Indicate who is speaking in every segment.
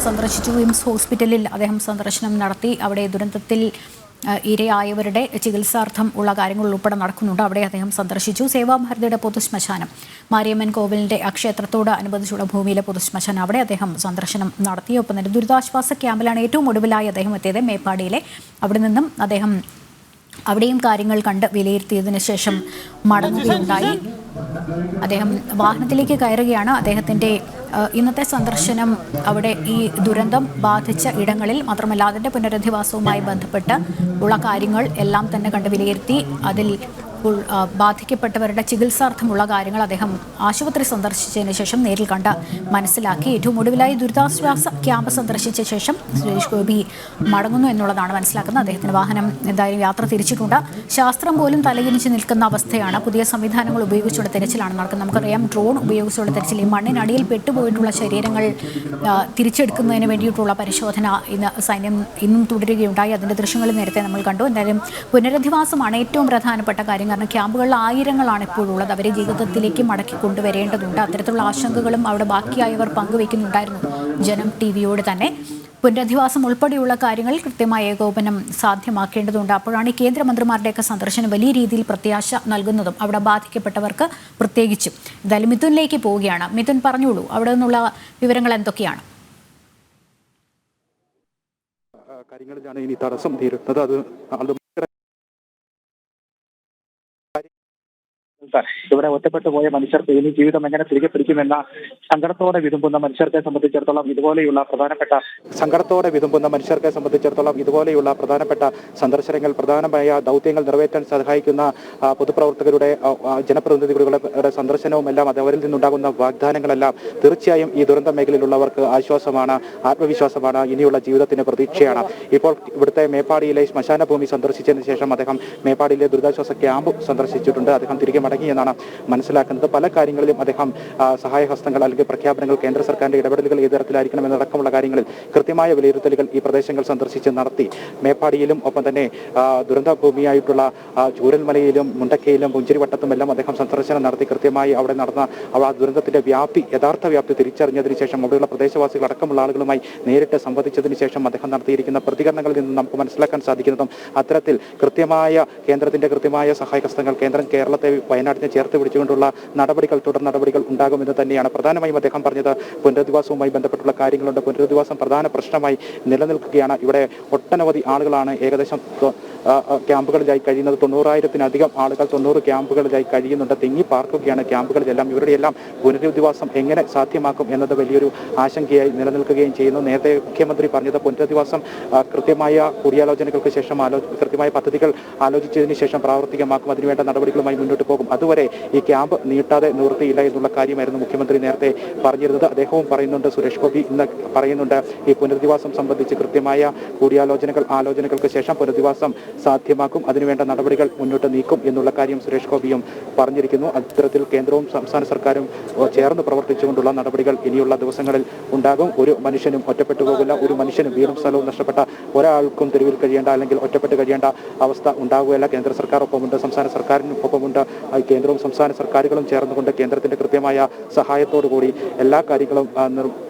Speaker 1: സന്ദർശിച്ചു. വിംസ് ഹോസ്പിറ്റലിൽ അദ്ദേഹം സന്ദർശനം നടത്തി. അവിടെ ദുരന്തത്തിൽ ഇരയായവരുടെ ചികിത്സാർത്ഥം ഉള്ള കാര്യങ്ങൾ ഉൾപ്പെടെ നടക്കുന്നുണ്ട്. അവിടെ അദ്ദേഹം സന്ദർശിച്ചു. സേവാഭാരതിയുടെ പൊതുശ്മശാനം, മാരിയമ്മൻ കോവിലിന്റെ ക്ഷേത്രത്തോട് അനുബന്ധിച്ചുള്ള ഭൂമിയിലെ പൊതുശ്മശാനം, അവിടെ അദ്ദേഹം സന്ദർശനം നടത്തി. ഒപ്പം തന്നെ ദുരിതാശ്വാസ ക്യാമ്പിലാണ് ഏറ്റവും ഒടുവിലായി അദ്ദേഹം എത്തിയത്, മേപ്പാടിയിലെ. അവിടെ നിന്നും അദ്ദേഹം അവിടെയും കാര്യങ്ങൾ കണ്ട് വിലയിരുത്തിയതിനു ശേഷം മടങ്ങുകയുണ്ടായി. അദ്ദേഹം വാഹനത്തിലേക്ക് കയറുകയാണ്. അദ്ദേഹത്തിൻ്റെ ഇന്നത്തെ സന്ദർശനം അവിടെ ഈ ദുരന്തം ബാധിച്ച ഇടങ്ങളിൽ മാത്രമല്ല അതിൻ്റെ പുനരധിവാസവുമായി ബന്ധപ്പെട്ട് ഉള്ള കാര്യങ്ങൾ എല്ലാം തന്നെ കണ്ട് വിലയിരുത്തി. അതിൽ ബാധിക്കപ്പെട്ടവരുടെ ചികിത്സാർത്ഥമുള്ള കാര്യങ്ങൾ അദ്ദേഹം ആശുപത്രി സന്ദർശിച്ചതിന് ശേഷം നേരിൽ കണ്ട് മനസ്സിലാക്കി. ഏറ്റവും ഒടുവിലായി ദുരിതാശ്വാസ ക്യാമ്പ് സന്ദർശിച്ച ശേഷം സുരേഷ് ഗോപി മടങ്ങുന്നു എന്നുള്ളതാണ് മനസ്സിലാക്കുന്നത്. അദ്ദേഹത്തിന് വാഹനം എന്തായാലും യാത്ര തിരിച്ചിട്ടുണ്ട്. ശാസ്ത്രം പോലും തലകുനിച്ച് നിൽക്കുന്ന അവസ്ഥയാണ്. പുതിയ സംവിധാനങ്ങൾ ഉപയോഗിച്ചുള്ള തെരച്ചിലാണ് നടക്കുന്നത്. നമുക്കറിയാം, ഡ്രോൺ ഉപയോഗിച്ചുള്ള തെരച്ചിൽ, ഈ മണ്ണിനടിയിൽ പെട്ടുപോയിട്ടുള്ള ശരീരങ്ങൾ തിരിച്ചെടുക്കുന്നതിന് വേണ്ടിയിട്ടുള്ള പരിശോധന ഇന്ന് സൈന്യം ഇന്നും തുടരുകയുണ്ടായി. അതിൻ്റെ ദൃശ്യങ്ങൾ നേരത്തെ നമ്മൾ കണ്ടു. എന്തായാലും പുനരധിവാസമാണ് ഏറ്റവും പ്രധാനപ്പെട്ട കാര്യം. കാരണം ക്യാമ്പുകളിൽ ആയിരങ്ങളാണ് ഇപ്പോഴുള്ളത്. അവരെ ജീവിതത്തിലേക്ക് മടക്കി കൊണ്ടുവരേണ്ടതുണ്ട്. അത്തരത്തിലുള്ള ആശങ്കകളും അവിടെ ബാക്കിയായവർ പങ്കുവയ്ക്കുന്നുണ്ടായിരുന്നു ജനം ടിവിയോട് തന്നെ. പുനരധിവാസം ഉൾപ്പെടെയുള്ള കാര്യങ്ങൾ കൃത്യമായ ഏകോപനം സാധ്യമാക്കേണ്ടതുണ്ട്. അപ്പോഴാണ് ഈ കേന്ദ്രമന്ത്രിമാരുടെയൊക്കെ സന്ദർശനം വലിയ രീതിയിൽ പ്രത്യാശ നൽകുന്നതും അവിടെ ബാധിക്കപ്പെട്ടവർക്ക് പ്രത്യേകിച്ചും. എന്തായാലും മിഥുനിലേക്ക് പോവുകയാണ്. മിഥുൻ, പറഞ്ഞോളൂ, അവിടെ നിന്നുള്ള വിവരങ്ങൾ എന്തൊക്കെയാണ്?
Speaker 2: കാര്യങ്ങളിലാണ് ഇനി തടസ്സം തീരുന്നത്. അത് ഇവിടെ ഒറ്റപ്പെട്ടു പോയ മനുഷ്യർക്ക് ഇനി ജീവിതം എങ്ങനെ തിരികെ പിടിക്കുമെന്ന സങ്കടത്തോടെ വിതുമ്പുന്ന മനുഷ്യർക്കെ സംബന്ധിച്ചിടത്തോളം ഇതുപോലെയുള്ള പ്രധാനപ്പെട്ട സന്ദർശനങ്ങൾ, പ്രധാനമായ ദൗത്യങ്ങൾ നിറവേറ്റാൻ സഹായിക്കുന്ന പൊതുപ്രവർത്തകരുടെ, ജനപ്രതിനിധികളുടെ സന്ദർശനവും എല്ലാം അത് അവരിൽ നിന്നുണ്ടാകുന്ന വാഗ്ദാനങ്ങളെല്ലാം തീർച്ചയായും ഈ ദുരന്ത മേഖലയിലുള്ളവർക്ക് ആശ്വാസമാണ്, ആത്മവിശ്വാസമാണ്, ഇനിയുള്ള ജീവിതത്തിന് പ്രതീക്ഷയാണ്. ഇപ്പോൾ ഇവിടുത്തെ മേപ്പാടിയിലെ ശ്മശാന ഭൂമി സന്ദർശിച്ചതിന് ശേഷം അദ്ദേഹം മേപ്പാടിയിലെ ദുരിതാശ്വാസ ക്യാമ്പ് സന്ദർശിച്ചിട്ടുണ്ട്. അദ്ദേഹം തിരികെ മടങ്ങി എന്നാണ് മനസ്സിലാക്കുന്നത്. പല കാര്യങ്ങളിലും അദ്ദേഹം സഹായഹസ്തങ്ങൾ അല്ലെങ്കിൽ പ്രഖ്യാപനങ്ങൾ, കേന്ദ്ര സർക്കാരിന്റെ ഇടപെടലുകൾ ഏത് തരത്തിലായിരിക്കണം എന്നടക്കമുള്ള കാര്യങ്ങളിൽ കൃത്യമായ വിലയിരുത്തലുകൾ ഈ പ്രദേശങ്ങൾ സന്ദർശിച്ച് നടത്തി. മേപ്പാടിയിലും ഒപ്പം തന്നെ ദുരന്ത ഭൂമിയായിട്ടുള്ള ചൂരൽമലയിലും മുണ്ടക്കയിലും പുഞ്ചിരിവട്ടത്തും എല്ലാം അദ്ദേഹം സന്ദർശനം നടത്തി. കൃത്യമായി അവിടെ നടന്ന ആ ദുരന്തത്തിന്റെ യഥാർത്ഥ വ്യാപ്തി തിരിച്ചറിഞ്ഞതിന് ശേഷം അവിടെയുള്ള പ്രദേശവാസികൾ അടക്കമുള്ള ആളുകളുമായി നേരിട്ട് സംവദിച്ചതിന് ശേഷം അദ്ദേഹം നടത്തിയിരിക്കുന്ന പ്രതികരണങ്ങളിൽ നിന്ന് നമുക്ക് മനസ്സിലാക്കാൻ സാധിക്കുന്നതും അത്തരത്തിൽ കേന്ദ്രത്തിന്റെ കൃത്യമായ സഹായഹസ്തങ്ങൾ, കേന്ദ്രം കേരളത്തെ വയനാട്ടിനെ ചേർത്ത് പിടിച്ചുകൊണ്ടുള്ള തുടർ നടപടികൾ ഉണ്ടാകുമെന്ന് തന്നെയാണ് പ്രധാനമായും അദ്ദേഹം പറഞ്ഞത്. പുനരധിവാസവുമായി ബന്ധപ്പെട്ടുള്ള കാര്യങ്ങളുണ്ട്. പുനരധിവാസം പ്രധാന പ്രശ്നമായി നിലനിൽക്കുകയാണ്. ഇവിടെ ഒട്ടനവധി ആളുകളാണ് ഏകദേശം ക്യാമ്പുകളിലായി കഴിയുന്നത്. 90,000-ലധികം ആളുകൾ 90 ക്യാമ്പുകളിലായി കഴിയുന്നുണ്ട്. തിങ്ങി പാർക്കുകയാണ് ക്യാമ്പുകളിലെല്ലാം. ഇവരുടെയെല്ലാം പുനരധിവാസം എങ്ങനെ സാധ്യമാക്കും എന്നത് വലിയൊരു ആശങ്കയായി നിലനിൽക്കുകയും ചെയ്യുന്നു. നേരത്തെ മുഖ്യമന്ത്രി പറഞ്ഞത് പുനരധിവാസം കൃത്യമായ കൂടിയാലോചനകൾക്ക് ശേഷം കൃത്യമായ പദ്ധതികൾ ആലോചിച്ചതിന് ശേഷം പ്രാവർത്തികമാക്കും. അതിനുവേണ്ട നടപടികളുമായി മുന്നോട്ട് പോകും. അതുവരെ ഈ ക്യാമ്പ് നീട്ടാതെ നിവൃത്തിയില്ല എന്നുള്ള കാര്യമായിരുന്നു മുഖ്യമന്ത്രി നേരത്തെ പറഞ്ഞിരുന്നത്. അദ്ദേഹവും പറയുന്നുണ്ട്, സുരേഷ് ഗോപി ഇന്ന് പറയുന്നുണ്ട്, ഈ പുനരധിവാസം സംബന്ധിച്ച് കൃത്യമായ ആലോചനകൾക്ക് ശേഷം പുനരധിവാസം സാധ്യമാക്കും. അതിനുവേണ്ട നടപടികൾ മുന്നോട്ട് നീക്കും എന്നുള്ള കാര്യം സുരേഷ് ഗോപിയും പറഞ്ഞിരിക്കുന്നു. അത്തരത്തിൽ കേന്ദ്രവും സംസ്ഥാന സർക്കാരും ചേർന്ന് പ്രവർത്തിച്ചുകൊണ്ടുള്ള നടപടികൾ ഇനിയുള്ള ദിവസങ്ങളിൽ ഉണ്ടാകും. ഒരു മനുഷ്യനും ഒറ്റപ്പെട്ടു പോകില്ല. ഒരു മനുഷ്യനും വീടും സ്ഥലവും നഷ്ടപ്പെട്ട ഒരാൾക്കും തെരുവിൽ കഴിയേണ്ട അല്ലെങ്കിൽ ഒറ്റപ്പെട്ട് കഴിയേണ്ട അവസ്ഥ ഉണ്ടാവുകയല്ല. കേന്ദ്ര സർക്കാർ ഒപ്പമുണ്ട്, സംസ്ഥാന സർക്കാരിനും ഒപ്പമുണ്ട്. കേന്ദ്രവും സംസ്ഥാന സർക്കാരുകളും ചേർന്നുകൊണ്ട് കേന്ദ്രത്തിന്റെ കൃത്യമായ സഹായത്തോടുകൂടി എല്ലാ കാര്യങ്ങളും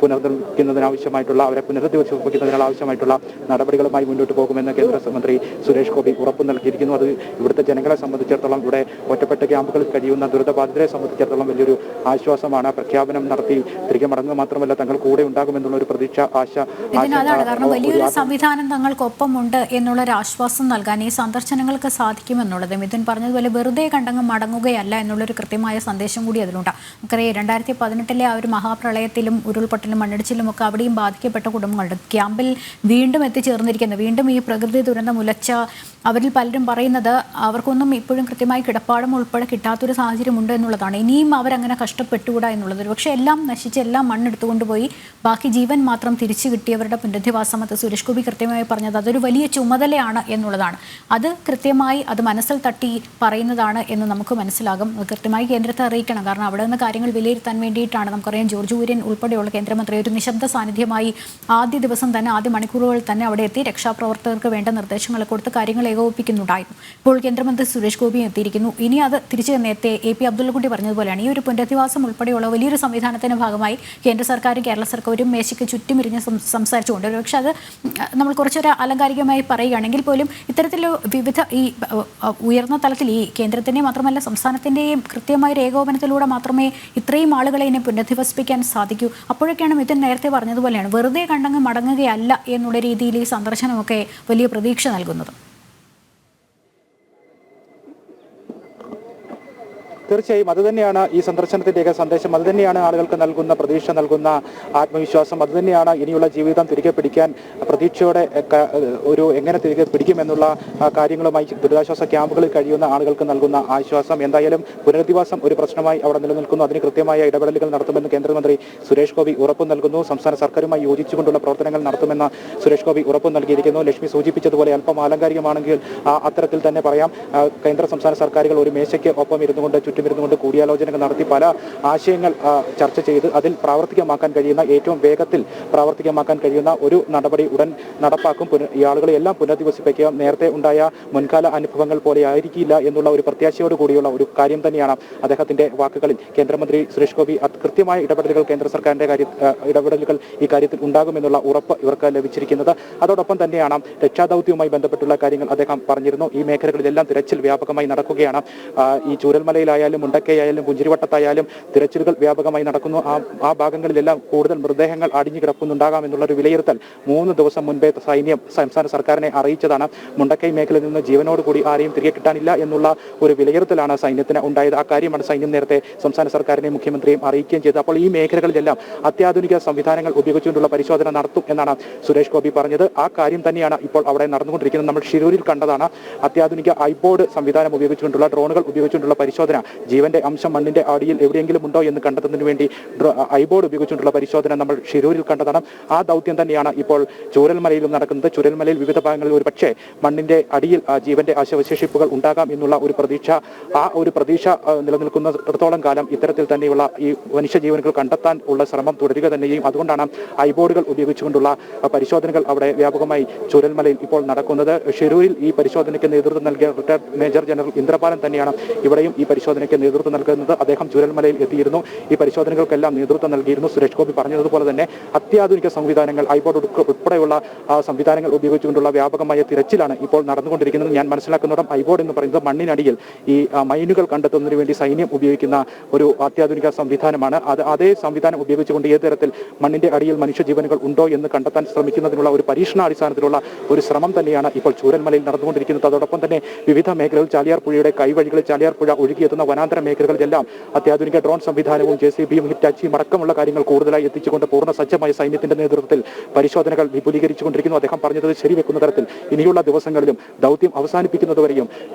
Speaker 2: പുനർനിർമ്മിക്കുന്നതിനാവശ്യമായിട്ടുള്ള, അവരെ പുനരധിവസിപ്പിക്കുന്നതിനാവശ്യമായിട്ടുള്ള നടപടികളുമായി മുന്നോട്ട് പോകുമെന്ന് കേന്ദ്രമന്ത്രി സുരേഷ് ഗോപി ഉറപ്പു നൽകിയിരിക്കുന്നു. അത് ഇവിടുത്തെ ജനങ്ങളെ സംബന്ധിച്ചിടത്തോളം, ഇവിടെ ഒറ്റപ്പെട്ട ക്യാമ്പുകളിൽ കഴിയുന്ന ദുരിതബാധിതരെ സംബന്ധിച്ചിടത്തോളം വലിയൊരു ആശ്വാസമാണ്. പ്രഖ്യാപനം നടത്തി തിരികെ മടങ്ങുക മാത്രമല്ല, തങ്ങൾ കൂടെ ഉണ്ടാകുമെന്നുള്ള ഒരു പ്രതീക്ഷ,
Speaker 1: അതാണ്. കാരണം വലിയൊരു സംവിധാനം തങ്ങൾക്കൊപ്പമുണ്ട് എന്നുള്ളൊരു ആശ്വാസം നൽകാൻ ഈ സന്ദർശനങ്ങൾക്ക് സാധിക്കുമെന്നുള്ളത് മിഥുൻ പറഞ്ഞതുപോലെ വെറുതെ കണ്ടങ്ങ് മടങ്ങുകയല്ല എന്നുള്ളൊരു കൃത്യമായ സന്ദേശം കൂടി അതിലുണ്ട്. നമുക്കറിയാം, 2018 ആ ഒരു മഹാപ്രളയത്തിലും ഉരുൾപൊട്ടലും മണ്ണിടിച്ചിലും ഒക്കെ അവിടെയും ബാധിക്കപ്പെട്ട കുടുംബങ്ങളുണ്ട്. ക്യാമ്പിൽ വീണ്ടും എത്തിച്ചേർന്നിരിക്കുന്നത്, വീണ്ടും ഈ പ്രകൃതി ദുരന്തം ഉലച്ച അവരിൽ പലരും പറയുന്നത് അവർക്കൊന്നും ഇപ്പോഴും കൃത്യമായി കിടപ്പാടം ഉൾപ്പെടെ കിട്ടാത്തൊരു സാഹചര്യമുണ്ട് എന്നുള്ളതാണ്. ഇനിയും അവരങ്ങനെ കഷ്ടപ്പെട്ടുകൂടാ എന്നുള്ളത്. പക്ഷേ എല്ലാം നശിച്ച് എല്ലാം മണ്ണെടുത്തുകൊണ്ടുപോയി ബാക്കി ജീവൻ മാത്രം തിരിച്ചു കിട്ടിയവരുടെ പുനരധിവാസം, അത് സുരേഷ് ഗോപി കൃത്യമായി പറഞ്ഞത് അതൊരു വലിയ ചുമതലയാണ് എന്നുള്ളതാണ്. അത് കൃത്യമായി അത് മനസ്സിൽ തട്ടി പറയുന്നതാണ് എന്ന് നമുക്ക് മനസ്സിലാകും. കൃത്യമായി കേന്ദ്രത്തെ അറിയിക്കണം. കാരണം അവിടെ നിന്ന് കാര്യങ്ങൾ വിലയിരുത്താൻ വേണ്ടിയിട്ടാണ്. നമുക്കറിയാം, ജോർജ് കുര്യൻ ഉൾപ്പെടെയുള്ള കേന്ദ്രമന്ത്രി ഒരു നിശബ്ദ സാന്നിധ്യമായി ആദ്യ ദിവസം തന്നെ, ആദ്യ മണിക്കൂറുകളിൽ തന്നെ അവിടെ എത്തി രക്ഷാപ്രവർത്തകർക്ക് വേണ്ട നിർദ്ദേശങ്ങൾ കൊടുത്ത് കാര്യങ്ങൾ ഏകോപിപ്പിക്കുന്നുണ്ടായിരുന്നു. ഇപ്പോൾ കേന്ദ്രമന്ത്രി സുരേഷ് ഗോപി എത്തിയിരിക്കുന്നു. ഇനി അത് തിരിച്ച് നേരത്തെ AP അബ്ദുള്ളക്കുട്ടി പറഞ്ഞതുപോലെയാണ്, ഈ ഒരു പുനരധിവാസം ഉൾപ്പെടെയുള്ള വലിയൊരു സംവിധാനത്തിന്റെ ഭാഗമായി കേന്ദ്ര സർക്കാരും കേരള സർക്കാരും മേശയ്ക്ക് ചുറ്റുമിരിഞ്ഞ് സംസാരിച്ചുകൊണ്ട്, ഒരുപക്ഷെ അത് നമ്മൾ കുറച്ചൊരു അലങ്കാരികമായി പറയുകയാണെങ്കിൽ പോലും ഇത്തരത്തിലുള്ള വിവിധ ഈ ഉയർന്ന തലത്തിൽ ഈ കേന്ദ്രത്തിൻ്റെയും മാത്രമല്ല സംസ്ഥാനത്തിൻ്റെയും കൃത്യമായ ഒരു ഏകോപനത്തിലൂടെ മാത്രമേ ഇത്രയും ആളുകളെ ഇനി പുനരധിവസിപ്പിക്കാൻ സാധിക്കൂ. അപ്പോഴൊക്കെയാണ് മിഥുൻ നേരത്തെ പറഞ്ഞതുപോലെയാണ്, വെറുതെ കണ്ടങ്ങ് മടങ്ങുകയല്ല എന്നുള്ള രീതിയിൽ ഈ സന്ദർശനമൊക്കെ വലിയ പ്രതീക്ഷ നൽകുന്നത്.
Speaker 2: തീർച്ചയായും അതുതന്നെയാണ് ഈ സന്ദർശനത്തിൻ്റെയൊക്കെ സന്ദേശം. അതുതന്നെയാണ് ആളുകൾക്ക് നൽകുന്ന പ്രതീക്ഷ, നൽകുന്ന ആത്മവിശ്വാസം. അതുതന്നെയാണ് ഇനിയുള്ള ജീവിതം തിരികെ പിടിക്കാൻ പ്രതീക്ഷയോടെ എങ്ങനെ തിരികെ പിടിക്കുമെന്നുള്ള കാര്യങ്ങളുമായി ദുരിതാശ്വാസ ക്യാമ്പുകളിൽ കഴിയുന്ന ആളുകൾക്ക് നൽകുന്ന ആശ്വാസം. എന്തായാലും പുനരധിവാസം ഒരു പ്രശ്നമായി അവിടെ നിലനിൽക്കുന്നു. അതിന് കൃത്യമായ ഇടപെടലുകൾ നടത്തുമെന്ന് കേന്ദ്രമന്ത്രി സുരേഷ് ഗോപി ഉറപ്പു നൽകുന്നു. സംസ്ഥാന സർക്കാരുമായി യോജിച്ചുകൊണ്ടുള്ള പ്രവർത്തനങ്ങൾ നടത്തുമെന്ന് സുരേഷ് ഗോപി ഉറപ്പു നൽകിയിരിക്കുന്നു. ലക്ഷ്മി സൂചിപ്പിച്ചതുപോലെ അല്പം ആലങ്കാരികമാണെങ്കിൽ അത്തരത്തിൽ തന്നെ പറയാം. കേന്ദ്ര സംസ്ഥാന സർക്കാരുകൾ ഒരു മേശയ്ക്ക് ഒപ്പം ഇരുന്നുകൊണ്ട് ചുറ്റുമിരുന്നുകൊണ്ട് കൂടിയാലോചനകൾ നടത്തി പല ആശയങ്ങൾ ചർച്ച ചെയ്ത് അതിൽ പ്രാവർത്തികമാക്കാൻ കഴിയുന്ന, ഏറ്റവും വേഗത്തിൽ പ്രാവർത്തികമാക്കാൻ കഴിയുന്ന ഒരു നടപടി ഉടൻ നടപ്പാക്കും. ഈ ആളുകളെ എല്ലാം പുനരധിവസിപ്പിക്കുക നേരത്തെ ഉണ്ടായ മുൻകാല അനുഭവങ്ങൾ പോലെ ആയിരിക്കില്ല എന്നുള്ള ഒരു പ്രത്യാശയോട് കൂടിയുള്ള ഒരു കാര്യം തന്നെയാണ് അദ്ദേഹത്തിന്റെ വാക്കുകളിൽ. കേന്ദ്രമന്ത്രി സുരേഷ് ഗോപി കൃത്യമായ ഇടപെടലുകൾ കേന്ദ്ര സർക്കാരിന്റെ ഇടപെടലുകൾ ഈ കാര്യത്തിൽ ഉണ്ടാകുമെന്നുള്ള ഉറപ്പ് ഇവർക്ക് ലഭിച്ചിരിക്കുന്നത്. അതോടൊപ്പം തന്നെയാണ് രക്ഷാദൌത്യവുമായി ബന്ധപ്പെട്ടുള്ള കാര്യങ്ങൾ അദ്ദേഹം പറഞ്ഞിരുന്നു. ഈ മേഖലകളിലെല്ലാം തിരച്ചിൽ വ്യാപകമായി നടക്കുകയാണ്. ഈ ചൂരൽമലയിലായാലും മുണ്ടക്കയായാലും പുഞ്ചിരിവട്ടത്തായാലും തിരച്ചിലുകൾ വ്യാപകമായി നടക്കുന്നു. ആ ഭാഗങ്ങളിലെല്ലാം കൂടുതൽ മൃതദേഹങ്ങൾ അടിഞ്ഞു കിടക്കുന്നുണ്ടാകാം എന്നുള്ളൊരു വിലയിരുത്തൽ 3 ദിവസം മുൻപേ സൈന്യം സംസ്ഥാന സർക്കാരിനെ അറിയിച്ചതാണ്. മുണ്ടക്കൈ മേഖലയിൽ നിന്ന് ജീവനോടുകൂടി ആരെയും തിരികെ കിട്ടാനില്ല എന്നുള്ള ഒരു വിലയിരുത്തലാണ് സൈന്യത്തിന് ഉണ്ടായത്. ആ കാര്യമാണ് സൈന്യം നേരത്തെ സംസ്ഥാന സർക്കാരിനെയും മുഖ്യമന്ത്രിയെയും അറിയിക്കുകയും ചെയ്തത്. അപ്പോൾ ഈ മേഖലകളിലെല്ലാം അത്യാധുനിക സംവിധാനങ്ങൾ ഉപയോഗിച്ചുകൊണ്ടുള്ള പരിശോധന നടത്തും എന്നാണ് സുരേഷ് ഗോപി പറഞ്ഞത്. ആ കാര്യം തന്നെയാണ് ഇപ്പോൾ അവിടെ നടന്നുകൊണ്ടിരിക്കുന്നത്. നമ്മൾ ഷിരൂരിൽ കണ്ടതാണ്. അത്യാധുനിക ഐബോർഡ് സംവിധാനം ഉപയോഗിച്ചുകൊണ്ടുള്ള, ഡ്രോണുകൾ ഉപയോഗിച്ചുകൊണ്ടുള്ള പരിശോധന, ജീവന്റെ അംശം മണ്ണിന്റെ അടിയിൽ എവിടെയെങ്കിലും ഉണ്ടോ എന്ന് കണ്ടെത്തുന്നതിന് വേണ്ടി ഐബോർഡ് ഉപയോഗിച്ചുകൊണ്ടുള്ള പരിശോധന നമ്മൾ ഷിരൂരിൽ കണ്ടതാണ്. ആ ദൗത്യം തന്നെയാണ് ഇപ്പോൾ ചൂരൽമലയിലും നടക്കുന്നത്. ചൂരൽമലയിൽ വിവിധ ഭാഗങ്ങളിൽ ഒരു പക്ഷേ മണ്ണിന്റെ അടിയിൽ ജീവന്റെ അവശേഷിപ്പുകൾ ഉണ്ടാകാം എന്നുള്ള ഒരു പ്രതീക്ഷ നിലനിൽക്കുന്നിടത്തോളം കാലം ഇത്തരത്തിൽ തന്നെയുള്ള ഈ മനുഷ്യജീവനുകൾ കണ്ടെത്താൻ ഉള്ള ശ്രമം തുടരുക തന്നെയും. അതുകൊണ്ടാണ് ഐബോർഡുകൾ ഉപയോഗിച്ചുകൊണ്ടുള്ള പരിശോധനകൾ അവിടെ വ്യാപകമായി ചൂരൽമലയിൽ ഇപ്പോൾ നടക്കുന്നത്. ഷിരൂരിൽ ഈ പരിശോധനയ്ക്ക് നേതൃത്വം നൽകിയ റിട്ടയർഡ് മേജർ ജനറൽ ഇന്ദ്രപാലൻ തന്നെയാണ് ഇവിടെയും ഈ പരിശോധനയ്ക്ക് നേതൃത്വം നൽകുന്നത്. അദ്ദേഹം ചൂരൽമലയിൽ എത്തിയിരുന്നു. ഈ പരിശോധനകൾക്കെല്ലാം നേതൃത്വം നൽകിയിരുന്നു. സുരേഷ് ഗോപി പറഞ്ഞതുപോലെ തന്നെ അത്യാധുനിക സംവിധാനങ്ങൾ, ഐബോർഡ് ഉൾപ്പെടെയുള്ള സംവിധാനങ്ങൾ ഉപയോഗിച്ചുകൊണ്ടുള്ള വ്യാപകമായ തിരച്ചിലാണ് ഇപ്പോൾ നടന്നുകൊണ്ടിരിക്കുന്നത്. ഞാൻ മനസ്സിലാക്കുന്നിടം ഐബോർഡ് എന്ന് പറയുന്നത് മണ്ണിനടിയിൽ ഈ മൈനുകൾ കണ്ടെത്തുന്നതിന് വേണ്ടി സൈന്യം ഉപയോഗിക്കുന്ന ഒരു അത്യാധുനിക സംവിധാനമാണ്. അതേ സംവിധാനം ഉപയോഗിച്ചുകൊണ്ട് ഏത് തരത്തിൽ മണ്ണിന്റെ അടിയിൽ മനുഷ്യജീവനുകൾ ഉണ്ടോ എന്ന് കണ്ടെത്താൻ ശ്രമിക്കുന്നതിനുള്ള ഒരു പരീക്ഷണാടിസ്ഥാനത്തിലുള്ള ഒരു ശ്രമം തന്നെയാണ് ഇപ്പോൾ ചൂരൽമലയിൽ നടന്നുകൊണ്ടിരിക്കുന്നത്. അതോടൊപ്പം തന്നെ വിവിധ മേഖലകളിൽ ചാലിയാർ പുഴയുടെ കൈവഴികളിൽ ചാലിയാർ പുഴ ഒഴുകിയെത്തുന്ന വനാന്തര മേഖലകളിലെല്ലാം അത്യാധുനിക ഡ്രോൺ സംവിധാനവും JCBയും ഹിറ്റാച്ചിയും അടക്കമുള്ള കാര്യങ്ങൾ കൂടുതലായി എത്തിച്ചുകൊണ്ട് പൂർണ്ണ സജ്ജമായ സൈന്യത്തിന്റെ നേതൃത്വത്തിൽ പരിശോധനകൾ വിപുലീകരിച്ചുകൊണ്ടിരിക്കുന്നു. അദ്ദേഹം പറഞ്ഞത് ശരിവെക്കുന്ന തരത്തിൽ ഇനിയുള്ള ദിവസങ്ങളിലും ദൗത്യം അവസാനിപ്പിക്കുന്നതുവരെയും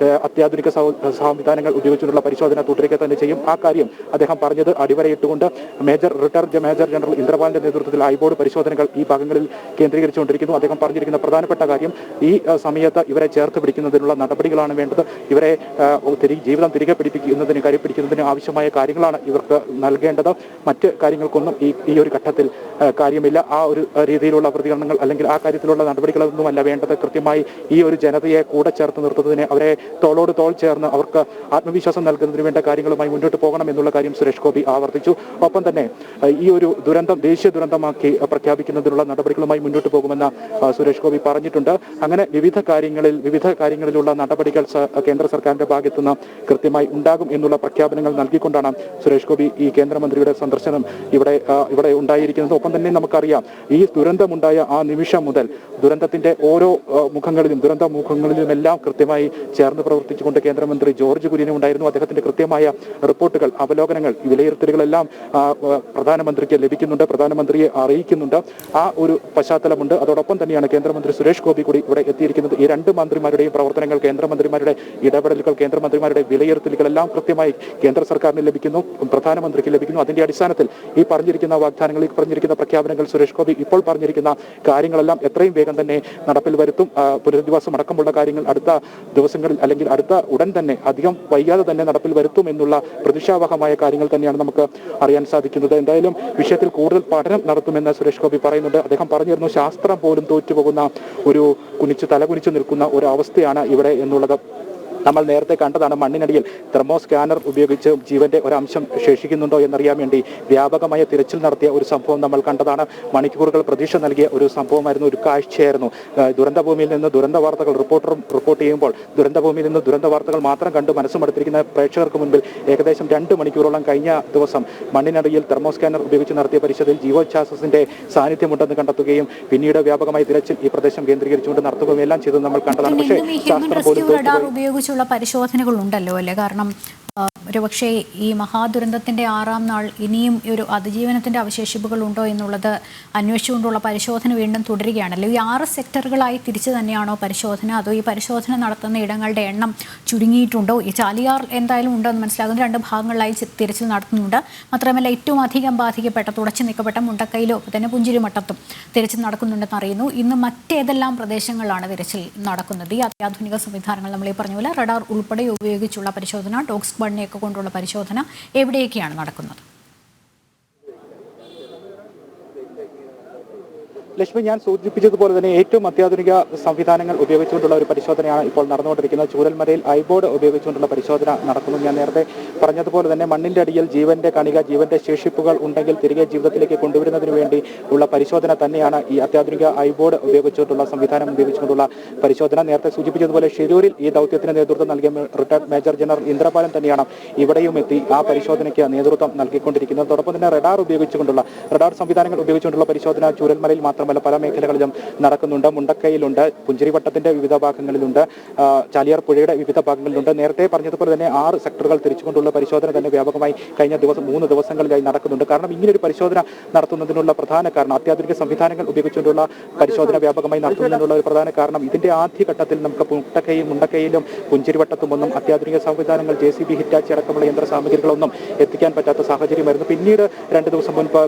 Speaker 2: അത്യാധുനിക സംവിധാനങ്ങൾ ഉപയോഗിച്ചുകൊണ്ടുള്ള പരിശോധന തുടരുക തന്നെ ചെയ്യും. ആ കാര്യം അദ്ദേഹം പറഞ്ഞത് അടിവരയിട്ടുകൊണ്ട് റിട്ടയർഡ് മേജർ ജനറൽ ഇന്ദ്രപാലിന്റെ നേതൃത്വത്തിൽ ഐബോർഡ് പരിശോധനകൾ ഈ ഭാഗങ്ങളിൽ കേന്ദ്രീകരിച്ചുകൊണ്ടിരിക്കുന്നു. അദ്ദേഹം പറഞ്ഞിരിക്കുന്ന പ്രധാനപ്പെട്ട കാര്യം ഈ സമയത്ത് ഇവരെ ചേർത്ത് പിടിക്കുന്നതിനുള്ള നടപടികളാണ് വേണ്ടത്. ഇവരെ ജീവിതം തിരികെ പിടിപ്പിക്കുന്നതിന്, കരുപിടിക്കുന്നതിന് ആവശ്യമായ കാര്യങ്ങളാണ് ഇവർക്ക് നൽകേണ്ടത്. മറ്റ് കാര്യങ്ങൾക്കൊന്നും ഈ ഒരു ഘട്ടത്തിൽ കാര്യമില്ല. ആ ഒരു രീതിയിലുള്ള പ്രതികരണങ്ങൾ അല്ലെങ്കിൽ ആ കാര്യത്തിലുള്ള നടപടികളൊന്നുമല്ല വേണ്ടത്. കൃത്യമായി ഈ ഒരു ജനതയെ കൂടെ ചേർത്ത് നിർത്തുന്നതിന്, അവരെ തോളോട് തോൾ ചേർന്ന് അവർക്ക് ആത്മവിശ്വാസം നൽകുന്നതിന് വേണ്ട കാര്യങ്ങളുമായി മുന്നോട്ട് പോകണം എന്നുള്ള കാര്യം സുരേഷ് ഗോപി ആവർത്തിച്ചു. ഒപ്പം തന്നെ ഈ ഒരു ദുരന്തം ദേശീയ ദുരന്തമാക്കി പ്രഖ്യാപിക്കുന്നതിനുള്ള നടപടികളുമായി മുന്നോട്ട് പോകുമെന്ന് സുരേഷ് ഗോപി പറഞ്ഞിട്ടുണ്ട്. അങ്ങനെ വിവിധ കാര്യങ്ങളിലുള്ള നടപടികൾ കേന്ദ്ര സർക്കാരിന്റെ ഭാഗത്തുനിന്ന് കൃത്യമായി ഉണ്ടാകും എന്നുള്ള പ്രഖ്യാപനങ്ങൾ നൽകിക്കൊണ്ടാണ് സുരേഷ് ഗോപി ഈ കേന്ദ്രമന്ത്രിയുടെ സന്ദർശനം ഇവിടെ ഉണ്ടായിരിക്കുന്നത്. ഒപ്പം തന്നെ നമുക്കറിയാം, ഈ ദുരന്തമുണ്ടായ ആ നിമിഷം മുതൽ ദുരന്തത്തിന്റെ ഓരോ മുഖങ്ങളിലുമെല്ലാം കൃത്യമായി ചേർന്ന് പ്രവർത്തിച്ചുകൊണ്ട് കേന്ദ്രമന്ത്രി ജോർജ് കുര്യനും ഉണ്ടായിരുന്നു. അദ്ദേഹത്തിന്റെ കൃത്യമായ റിപ്പോർട്ടുകൾ, അവലോകനങ്ങൾ, വിലയിരുത്തലുകളെല്ലാം പ്രധാനമന്ത്രിക്ക് ലഭിക്കുന്നുണ്ട്, പ്രധാനമന്ത്രിയെ അറിയിക്കുന്നുണ്ട്. ആ ഒരു പശ്ചാത്തലമുണ്ട്. അതോടൊപ്പം തന്നെയാണ് കേന്ദ്രമന്ത്രി സുരേഷ് ഗോപി കൂടി ഇവിടെ എത്തിയിരിക്കുന്നത്. ഈ രണ്ട് മന്ത്രിമാരുടെയും പ്രവർത്തനങ്ങൾ, കേന്ദ്രമന്ത്രിമാരുടെ ഇടപെടലുകൾ, കേന്ദ്രമന്ത്രിമാരുടെ വിലയിരുത്തലുകളെല്ലാം കൃത്യമായി കേന്ദ്ര സർക്കാരിന് ലഭിക്കുന്നു, പ്രധാനമന്ത്രിക്ക് ലഭിക്കുന്നു. അതിന്റെ അടിസ്ഥാനത്തിൽ ഈ പറഞ്ഞിരിക്കുന്ന വാഗ്ദാനങ്ങൾ, ഈ പറഞ്ഞിരിക്കുന്ന പ്രഖ്യാപനങ്ങൾ, സുരേഷ് ഗോപി ഇപ്പോൾ പറഞ്ഞിരിക്കുന്ന കാര്യങ്ങളെല്ലാം എത്രയും വേഗം തന്നെ നടപ്പിൽ വരുത്തും. പുനരധിവാസം അടക്കമുള്ള കാര്യങ്ങൾ അടുത്ത ദിവസങ്ങളിൽ അല്ലെങ്കിൽ അടുത്ത ഉടൻ തന്നെ അധികം വൈകാതെ തന്നെ നടപ്പിൽ വരുത്തും എന്നുള്ള പ്രതിഷാവഹമായ കാര്യങ്ങൾ തന്നെയാണ് നമുക്ക് അറിയാൻ സാധിക്കുന്നത്. എന്തായാലും വിഷയത്തിൽ കൂടുതൽ പഠനം നടത്തുമെന്ന് സുരേഷ് ഗോപി പറയുന്നുണ്ട്. അദ്ദേഹം പറഞ്ഞിരുന്നു, ശാസ്ത്രം പോലും തോറ്റുപോകുന്ന ഒരു തലകുനിച്ചു നിൽക്കുന്ന ഒരു അവസ്ഥയാണ് ഇവിടെ എന്നുള്ളത്. നമ്മൾ നേരത്തെ കണ്ടതാണ്, മണ്ണിനടിയിൽ തെർമോ സ്കാനർ ഉപയോഗിച്ച് ജീവന്റെ ഒരംശം ശേഷിക്കുന്നുണ്ടോ എന്നറിയാൻ വേണ്ടി വ്യാപകമായ തിരച്ചിൽ നടത്തിയ ഒരു സംഭവം നമ്മൾ കണ്ടതാണ്. മണിക്കൂറുകൾ പ്രതീക്ഷ നൽകിയ ഒരു സംഭവമായിരുന്നു, ഒരു കാഴ്ചയായിരുന്നു. ദുരന്തഭൂമിയിൽ നിന്ന് ദുരന്ത വാർത്തകൾ റിപ്പോർട്ട് ചെയ്യുമ്പോൾ ദുരന്തഭൂമിയിൽ നിന്ന് ദുരന്ത വാർത്തകൾ മാത്രം കണ്ട് മനസ്സുമടുത്തിരിക്കുന്ന പ്രേക്ഷകർക്ക് മുൻപിൽ ഏകദേശം 2 മണിക്കൂറോളം കഴിഞ്ഞ ദിവസം മണ്ണിനടിയിൽ തെർമോ സ്കാനർ ഉപയോഗിച്ച് നടത്തിയ പരിശോധനയിൽ ജീവോച്ഛ്വാസത്തിന്റെ സാന്നിധ്യമുണ്ടെന്ന് കണ്ടെത്തുകയും പിന്നീട് വ്യാപകമായ തിരച്ചിൽ ഈ പ്രദേശം കേന്ദ്രീകരിച്ചുകൊണ്ട് നടത്തുകയും എല്ലാം ചെയ്തത് നമ്മൾ കണ്ടതാണ്. പക്ഷേ ശാസ്ത്രം പോലും
Speaker 1: പരിശോധനകൾ ഉണ്ടല്ലോ അല്ലേ? കാരണം ഒരുപക്ഷെ ഈ മഹാദുരന്തത്തിന്റെ 6ാം നാൾ ഇനിയും ഒരു അതിജീവനത്തിന്റെ അവശേഷിപ്പുകൾ ഉണ്ടോ എന്നുള്ളത് അന്വേഷിച്ചുകൊണ്ടുള്ള പരിശോധന വീണ്ടും തുടരുകയാണല്ലോ. ഈ 6 സെക്ടറുകളായി തിരിച്ചു തന്നെയാണോ പരിശോധന, അതോ ഈ പരിശോധന നടത്തുന്ന ഇടങ്ങളുടെ എണ്ണം ചുരുങ്ങിയിട്ടുണ്ടോ? ഈ ചാലിയാർ എന്തായാലും ഉണ്ടെന്ന് മനസ്സിലാകുന്നു, 2 ഭാഗങ്ങളിലായി തിരച്ചിൽ നടത്തുന്നുണ്ട്. മാത്രമല്ല ഏറ്റവും അധികം ബാധിക്കപ്പെട്ട തുടച്ചു നീക്കപ്പെട്ട മുണ്ടക്കയിലോ തന്നെ പുഞ്ചിരിമട്ടത്തും തിരച്ചിൽ നടക്കുന്നുണ്ടെന്ന് അറിയുന്നു. ഇന്ന് മറ്റേതെല്ലാം പ്രദേശങ്ങളിലാണ് തിരച്ചിൽ നടക്കുന്നത്? ഈ അത്യാധുനിക സംവിധാനങ്ങൾ നമ്മൾ ഈ പറഞ്ഞ പോലെ റഡാർ ഉൾപ്പെടെ ഉപയോഗിച്ചുള്ള പരിശോധന, ഡോഗ് സ്ക്വാഡിനെയൊക്കെ കൊണ്ടുള്ള പരിശോധന എവിടെയൊക്കെയാണ് നടക്കുന്നത്?
Speaker 2: ലക്ഷ്മി, ഞാൻ സൂചിപ്പിച്ചതുപോലെ തന്നെ ഏറ്റവും അത്യാധുനിക സംവിധാനങ്ങൾ ഉപയോഗിച്ചുകൊണ്ടുള്ള ഒരു പരിശോധനയാണ് ഇപ്പോൾ നടന്നുകൊണ്ടിരിക്കുന്നത്. ചൂരൽമലയിൽ ഐബോർഡ് ഉപയോഗിച്ചുകൊണ്ടുള്ള പരിശോധന നടക്കുന്നു. ഞാൻ നേരത്തെ പറഞ്ഞതുപോലെ തന്നെ മണ്ണിന്റെ അടിയിൽ ജീവന്റെ കണിക, ജീവന്റെ ശേഷിപ്പുകൾ ഉണ്ടെങ്കിൽ തിരികെ ജീവിതത്തിലേക്ക് കൊണ്ടുവരുന്നതിന് വേണ്ടി ഉള്ള പരിശോധന തന്നെയാണ് ഈ അത്യാധുനിക ഐബോർഡ് ഉപയോഗിച്ചുകൊണ്ടുള്ള സംവിധാനം ഉപയോഗിച്ചുകൊണ്ടുള്ള പരിശോധന. നേരത്തെ സൂചിപ്പിച്ചതുപോലെ ഷിരൂരിൽ ഈ ദൗത്യത്തിന് നേതൃത്വം നൽകിയ റിട്ടയർഡ് മേജർ ജനറൽ ഇന്ദ്രപാലൻ തന്നെയാണ് ഇവിടെയും എത്തി ആ പരിശോധനയ്ക്ക് നേതൃത്വം നൽകിക്കൊണ്ടിരിക്കുന്നത്. അതോടൊപ്പം തന്നെ റഡാർ സംവിധാനങ്ങൾ ഉപയോഗിച്ചുകൊണ്ടുള്ള പരിശോധന ചൂരൽമലയിൽ മാത്രം പല മേഖലകളിലും നടക്കുന്നുണ്ട്. മുണ്ടക്കയിലുണ്ട്, പുഞ്ചിരിവട്ടത്തിന്റെ വിവിധ ഭാഗങ്ങളിലുണ്ട്, ചാലിയാർ പുഴയുടെ വിവിധ ഭാഗങ്ങളിലുണ്ട്. നേരത്തെ പറഞ്ഞതുപോലെ തന്നെ 6 സെക്ടറുകൾ തിരിച്ചുകൊണ്ടുള്ള പരിശോധന തന്നെ വ്യാപകമായി കഴിഞ്ഞ 3 ദിവസങ്ങളിലായി നടക്കുന്നുണ്ട്. കാരണം ഇങ്ങനൊരു പരിശോധന നടത്തുന്നതിനുള്ള പ്രധാന കാരണം, അത്യാധുനിക സംവിധാനങ്ങൾ ഉപയോഗിച്ചുകൊണ്ടുള്ള പരിശോധന വ്യാപകമായി നടത്തുന്നതിനുള്ള ഒരു പ്രധാന കാരണം, ഇതിന്റെ ആദ്യഘട്ടത്തിൽ നമുക്ക് മുണ്ടക്കയിലും പുഞ്ചിരിവട്ടത്തും ഒന്നും അത്യാധുനിക സംവിധാനങ്ങൾ JCB, ഹിറ്റാച്ചി അടക്കമുള്ള യന്ത്ര സാമഗ്രികളൊന്നും എത്തിക്കാൻ പറ്റാത്ത സാഹചര്യമായിരുന്നു. പിന്നീട് 2 ദിവസം മുൻപ്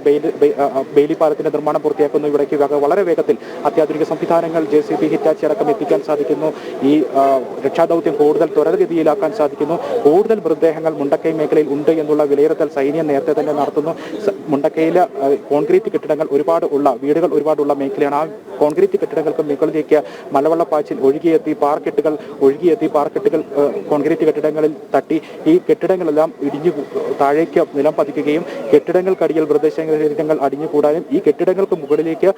Speaker 2: ബെയിലി പാലത്തിന്റെ നിർമ്മാണം പൂർത്തിയാക്കുന്നു. ഇവിടേക്ക് വളരെ വേഗത്തിൽ അത്യാധുനിക സംവിധാനങ്ങൾ JCB, ഹിറ്റാച്ചി അടക്കം എത്തിക്കാൻ സാധിക്കുന്നു. ഈ രക്ഷാദൗത്യം കൂടുതൽ ത്വരിതഗതിയിലാക്കാൻ സാധിക്കുന്നു. കൂടുതൽ മൃതദേഹങ്ങൾ മുണ്ടക്കൈ മേഖലയിൽ ഉണ്ട് എന്നുള്ള വിലയിരുത്തൽ സൈന്യം നേരത്തെ തന്നെ നടത്തുന്നു. മുണ്ടക്കയിലെ കോൺക്രീറ്റ് കെട്ടിടങ്ങൾ വീടുകൾ ഒരുപാടുള്ള മേഖലയാണ്. ആ കോൺക്രീറ്റ് കെട്ടിടങ്ങൾക്ക് മുകളിലേക്ക് മലവെള്ളപ്പാച്ചിൽ ഒഴുകിയെത്തി പാറക്കെട്ടുകൾ കോൺക്രീറ്റ് കെട്ടിടങ്ങളിൽ തട്ടി ഈ കെട്ടിടങ്ങളെല്ലാം ഇടിഞ്ഞു താഴേക്ക് നിലം പതിക്കുകയും കെട്ടിടങ്ങൾക്കടിയിൽ മൃതശരീരങ്ങൾ അടിഞ്ഞുകൂടാനും ഈ കെട്ടിടങ്ങൾക്ക് മുകളിലേക്ക്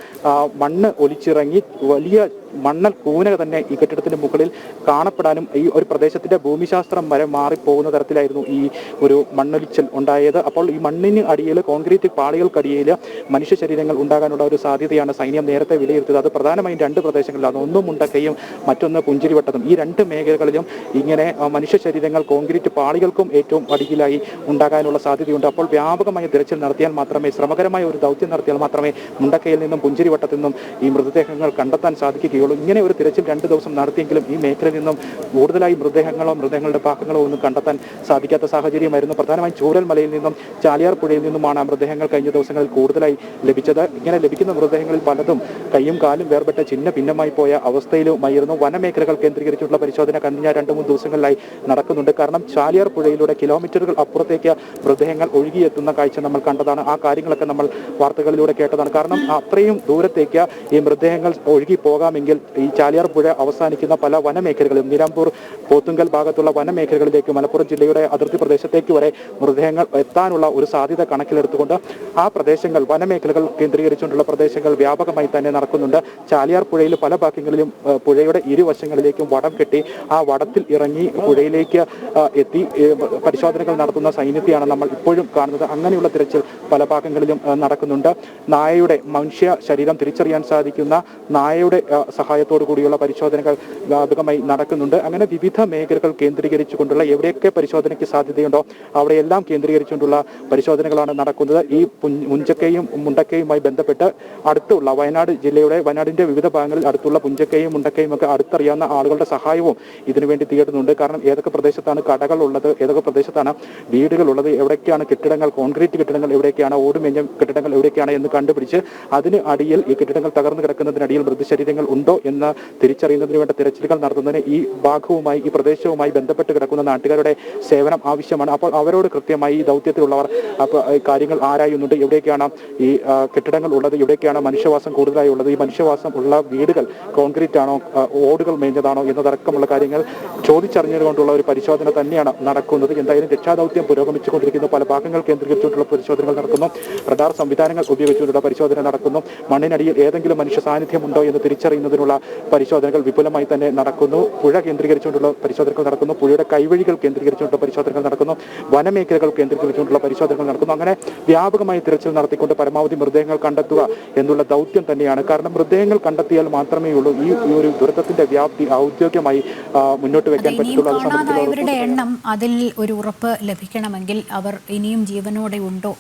Speaker 2: മണ്ണ് ഒലിച്ചിറങ്ങി വലിയ മണ്ണൽ കൂനക തന്നെ ഈ കെട്ടിടത്തിന്റെ മുകളിൽ കാണപ്പെടാനും ഈ ഒരു പ്രദേശത്തിന്റെ ഭൂമിശാസ്ത്രം വരെ മാറിപ്പോകുന്ന തരത്തിലായിരുന്നു ഈ ഒരു മണ്ണൊലിച്ചൽ ഉണ്ടായത്. അപ്പോൾ ഈ മണ്ണിന് അടിയിൽ, കോൺക്രീറ്റ് പാളികൾക്കടിയിൽ മനുഷ്യ ശരീരങ്ങൾ ഉണ്ടാകാനുള്ള ഒരു സാധ്യതയാണ് സൈന്യം നേരത്തെ വിലയിരുത്തിയത്. അത് പ്രധാനമായും 2 പ്രദേശങ്ങളിലാണ്, ഒന്ന് മുണ്ടക്കയും മറ്റൊന്ന് പുഞ്ചിരിവട്ടത്തും. ഈ 2 മേഖലകളിലും ഇങ്ങനെ മനുഷ്യ ശരീരങ്ങൾ കോൺക്രീറ്റ് പാളികൾക്കും ഏറ്റവും അടിയിലായി ഉണ്ടാകാനുള്ള സാധ്യതയുണ്ട്. അപ്പോൾ വ്യാപകമായ തിരച്ചിൽ നടത്തിയാൽ മാത്രമേ, ശ്രമകരമായ ഒരു ദൗത്യം നടത്തിയാൽ മാത്രമേ മുണ്ടക്കയിൽ നിന്നും പുഞ്ചിരിവട്ടത്തു നിന്നും ഈ മൃതദേഹങ്ങൾ കണ്ടെത്താൻ സാധിക്കുകയുള്ളൂ. ഇങ്ങനെ ഒരു തിരച്ചിൽ 2 ദിവസം നടത്തിയെങ്കിലും ഈ മേഖലയിൽ നിന്നും കൂടുതലായി മൃതദേഹങ്ങളുടെ ഭാഗങ്ങളോ ഒന്നും കണ്ടെത്താൻ സാധിക്കാത്ത സാഹചര്യമായിരുന്നു. പ്രധാനമായും ചൂരൽമലയിൽ നിന്നും ചാലിയാർ പുഴയിൽ നിന്നുമാണ് മൃതദേഹങ്ങൾ കഴിഞ്ഞ ദിവസങ്ങളിൽ കൂടുതലായി ലഭിച്ചത്. ഇങ്ങനെ ലഭിക്കുന്ന മൃതദേഹങ്ങളിൽ പലതും കൈയും കാലും വേർപെട്ട ചിഹ്ന ഭിന്നമായി പോയ അവസ്ഥയിലുമായിരുന്നു. വനമേഖലകൾ കേന്ദ്രീകരിച്ചുള്ള പരിശോധന കഴിഞ്ഞ 2-3 ദിവസങ്ങളിലായി നടക്കുന്നുണ്ട്. കാരണം ചാലിയാർ പുഴയിലൂടെ കിലോമീറ്ററുകൾ അപ്പുറത്തേക്ക് മൃതദേഹങ്ങൾ ഒഴുകിയെത്തുന്ന കാഴ്ച നമ്മൾ കണ്ടതാണ്. ആ കാര്യങ്ങളൊക്കെ നമ്മൾ വാർത്തകളിലൂടെ കേട്ടതാണ്. കാരണം അത്രയും ദൂരത്തേക്ക് ഈ മൃതദേഹങ്ങൾ ഒഴുകി പോകാമെങ്കിൽ ഈ ചാലിയാർ പുഴ അവസാനിക്കുന്ന പല വനമേഖലകളിലും, നിലമ്പൂർ, പോത്തുങ്കൽ ഭാഗത്തുള്ള വനമേഖലകളിലേക്ക്, മലപ്പുറം ജില്ലയുടെ അതിർത്തി പ്രദേശത്തേക്ക് വരെ മൃതദേഹങ്ങൾ എത്താനുള്ള ഒരു സാധ്യത കണക്കിലെടുത്തുകൊണ്ട് ആ പ്രദേശങ്ങൾ, വനമേഖലകൾ കേന്ദ്രീകരിച്ചുകൊണ്ടുള്ള പ്രദേശങ്ങൾ വ്യാപകമായി തന്നെ നടക്കുന്നുണ്ട്. ചാലിയാർ പുഴയിൽ പല ഭാഗങ്ങളിലും പുഴയുടെ ഇരുവശങ്ങളിലേക്കും വടം കെട്ടി ആ വടത്തിൽ ഇറങ്ങി പുഴയിലേക്ക് എത്തി പരിശോധനകൾ നടത്തുന്ന സൈന്യത്തെയാണ് നമ്മൾ ഇപ്പോഴും കാണുന്നത്. അങ്ങനെയുള്ള തിരച്ചിൽ പല ഭാഗങ്ങളിലും നടക്കുന്നുണ്ട്. നായയുടെ മനുഷ്യ ശരീരം തിരിച്ചറിയാൻ സാധിക്കുന്ന നായയുടെ സഹായത്തോടു കൂടിയുള്ള പരിശോധനകൾ വ്യാപകമായി നടക്കുന്നുണ്ട്. അങ്ങനെ വിവിധ മേഖലകൾ കേന്ദ്രീകരിച്ചുകൊണ്ടുള്ള എവിടെയൊക്കെ പരിശോധനയ്ക്ക് സാധ്യതയുണ്ടോ അവിടെയെല്ലാം കേന്ദ്രീകരിച്ചുകൊണ്ടുള്ള പരിശോധനകളാണ് നടക്കുന്നത്. ഈ പുഞ്ചക്കയും മുണ്ടക്കയുമായി ബന്ധപ്പെട്ട് അടുത്തുള്ള വയനാടിന്റെ വിവിധ ഭാഗങ്ങളിൽ അടുത്തുള്ള പുഞ്ചക്കയും മുണ്ടക്കയും ഒക്കെ അടുത്തറിയാവുന്ന ആളുകളുടെ സഹായവും ഇതിനുവേണ്ടി തേടുന്നുണ്ട്. കാരണം ഏതൊക്കെ പ്രദേശത്താണ് കടകൾ ഉള്ളത്, ഏതൊക്കെ പ്രദേശത്താണ് വീടുകൾ ഉള്ളത്, എവിടേക്കാണ് കെട്ടിടങ്ങൾ, കോൺക്രീറ്റ് കെട്ടിടങ്ങൾ എവിടേക്കാണ്, ഓടുമെഞ്ഞ കെട്ടിടങ്ങൾ എവിടേക്കാണ് എന്ന് കണ്ടുപിടിച്ച് അതിന് അടിയിൽ ഈ കെട്ടിടങ്ങൾ തകർന്നു കിടക്കുന്നതിനടിയിൽ മൃതശരീരങ്ങൾ ഉണ്ടോ എന്ന് തിരിച്ചറിയുന്നതിന് വേണ്ട തിരച്ചിലുകൾ നടത്തുന്നതിന് ഈ പ്രദേശവുമായി ബന്ധപ്പെട്ട് കിടക്കുന്ന നാട്ടുകാരുടെ സേവനം ആവശ്യമാണ്. അപ്പോൾ അവരോട് കൃത്യമായി ഈ ദൗത്യത്തിലുള്ളവർ കാര്യങ്ങൾ ആരായുന്നുണ്ട്. എവിടേക്കാണ് ഈ കെട്ടിടങ്ങൾ ഉള്ളത്, എവിടേക്കാണ് മനുഷ്യവാസം കൂടുതലായി ഉള്ളത്, ഈ മനുഷ്യവാസം ഉള്ള വീടുകൾ കോൺക്രീറ്റ് ആണോ, ഓടുകൾ മേഞ്ഞതാണോ എന്നതടക്കമുള്ള കാര്യങ്ങൾ ചോദിച്ചറിഞ്ഞുകൊണ്ടുള്ള ഒരു പരിശോധന തന്നെയാണ് നടക്കുന്നത്. എന്തായാലും രക്ഷാദൗത്യം പുരോഗമിച്ചുകൊണ്ടിരിക്കുന്നു. പല ഭാഗങ്ങൾ കേന്ദ്രീകരിച്ചുകൊണ്ടുള്ള പരിശോധനകൾ നടക്കുന്നു. റഡാർ സംവിധാനങ്ങൾ ഉപയോഗിച്ചുകൊണ്ടുള്ള പരിശോധന നടക്കുന്നു. മണ്ണിനടിയിൽ ഏതെങ്കിലും മനുഷ്യ സാന്നിധ്യമുണ്ടോ എന്ന് തിരിച്ചറിയുന്നതിനുള്ള പരിശോധനകൾ വിപുലമായി തന്നെ നടക്കുന്നു. പുഴ കേന്ദ്രീകരിച്ചുകൊണ്ടുള്ള പരിശോധനകൾ നടക്കുന്നു. പുഴയുടെ കൈവഴികൾ കേന്ദ്രീകരിച്ചുകൊണ്ടുള്ള പരിശോധനകൾ നടക്കുന്നു. വനമേഖലകൾ കേന്ദ്രീകരിച്ചുകൊണ്ടുള്ള പരിശോധനകൾ നടക്കുന്നു. അങ്ങനെ വ്യാപകമായി തിരച്ചിൽ നടത്തിക്കൊണ്ട് പരമാവധി മൃതദേഹങ്ങൾ കണ്ടെത്തുക എന്നുള്ള ദൗത്യം തന്നെയാണ്. കാരണം മൃതദേഹങ്ങൾ കണ്ടെത്തിയാൽ മാത്രമേ ഉള്ളൂ ഈ ഒരു ദുരന്തത്തിന്റെ വ്യാപ്തി ഔദ്യോഗികമായി മുന്നോട്ട് വെക്കാൻ പറ്റുള്ളൂ.
Speaker 1: കാണാതായവരുടെ എണ്ണം അതിൽ ഒരു ഉറപ്പ് ലഭിക്കണമെങ്കിൽ അവർ ഇനിയും ജീവനോടെ ഉണ്ടോ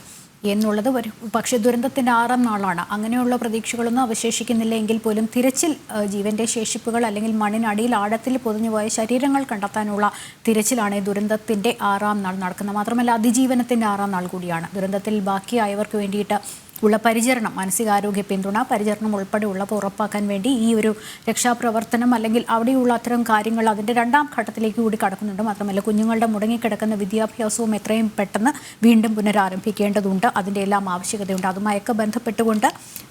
Speaker 1: എന്നുള്ളത് പക്ഷേ ദുരന്തത്തിൻ്റെ 6ാം നാളാണ്. അങ്ങനെയുള്ള പ്രതീക്ഷകളൊന്നും അവശേഷിക്കുന്നില്ല എങ്കിൽ പോലും തിരച്ചിൽ ജീവന്റെ ശേഷിപ്പുകൾ അല്ലെങ്കിൽ മണ്ണിനടിയിൽ ആഴത്തിൽ പൊതിഞ്ഞുപോയ ശരീരങ്ങൾ കണ്ടെത്താനുള്ള തിരച്ചിലാണ് ദുരന്തത്തിൻ്റെ 6ാം നാൾ നടക്കുന്നത്. മാത്രമല്ല അതിജീവനത്തിൻ്റെ 6ാം നാൾ കൂടിയാണ്. ദുരന്തത്തിൽ ബാക്കിയായവർക്ക് വേണ്ടിയിട്ട് ഉള്ള പരിചരണം, മാനസികാരോഗ്യ പിന്തുണ, പരിചരണം ഉൾപ്പെടെയുള്ളവ ഉറപ്പാക്കാൻ വേണ്ടി ഈ ഒരു രക്ഷാപ്രവർത്തനം അല്ലെങ്കിൽ അവിടെയുള്ള അത്തരം കാര്യങ്ങൾ അതിൻ്റെ 2ാം ഘട്ടത്തിലേക്ക് കൂടി കടക്കുന്നുണ്ട്. മാത്രമല്ല കുഞ്ഞുങ്ങളുടെ മുടങ്ങിക്കിടക്കുന്ന വിദ്യാഭ്യാസവും എത്രയും പെട്ടെന്ന് വീണ്ടും പുനരാരംഭിക്കേണ്ടതുണ്ട്. അതിൻ്റെ എല്ലാം ആവശ്യകതയുണ്ട്. അതുമായൊക്കെ ബന്ധപ്പെട്ടുകൊണ്ട്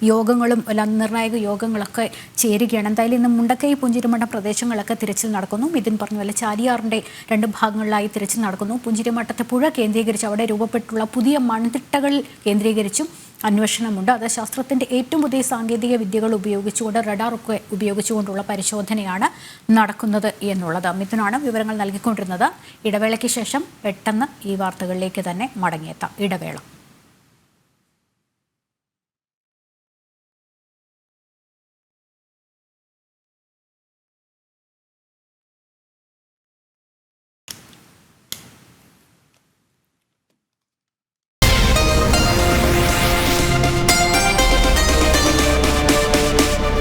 Speaker 1: യോഗങ്ങളും നിർണായക യോഗങ്ങളൊക്കെ ചേരുകയാണ്. എന്തായാലും ഇന്ന് മുണ്ടക്കൈ പുഞ്ചിരിമഠം പ്രദേശങ്ങളൊക്കെ തിരച്ചിൽ നടക്കുന്നു. ഇതിൻ പറഞ്ഞ പോലെ ചാലിയാറിൻ്റെ 2 ഭാഗങ്ങളിലായി തിരച്ചിൽ നടക്കുന്നു. പുഞ്ചിരിമഠത്തെ പുഴ കേന്ദ്രീകരിച്ച് അവിടെ രൂപപ്പെട്ടുള്ള പുതിയ മൺതിട്ടകൾ കേന്ദ്രീകരിച്ചും അന്വേഷണമുണ്ട്. അത് ശാസ്ത്രത്തിൻ്റെ ഏറ്റവും പുതിയ സാങ്കേതിക വിദ്യകൾ ഉപയോഗിച്ചുകൊണ്ട് റഡാർ ഒക്കെ ഉപയോഗിച്ചുകൊണ്ടുള്ള പരിശോധനയാണ് നടക്കുന്നത് എന്നുള്ളത്. മിഥുനാണ് വിവരങ്ങൾ നൽകിക്കൊണ്ടിരുന്നത്. ഇടവേളയ്ക്ക് ശേഷം പെട്ടെന്ന് ഈ വാർത്തകളിലേക്ക് തന്നെ മടങ്ങിയെത്താം. ഇടവേള.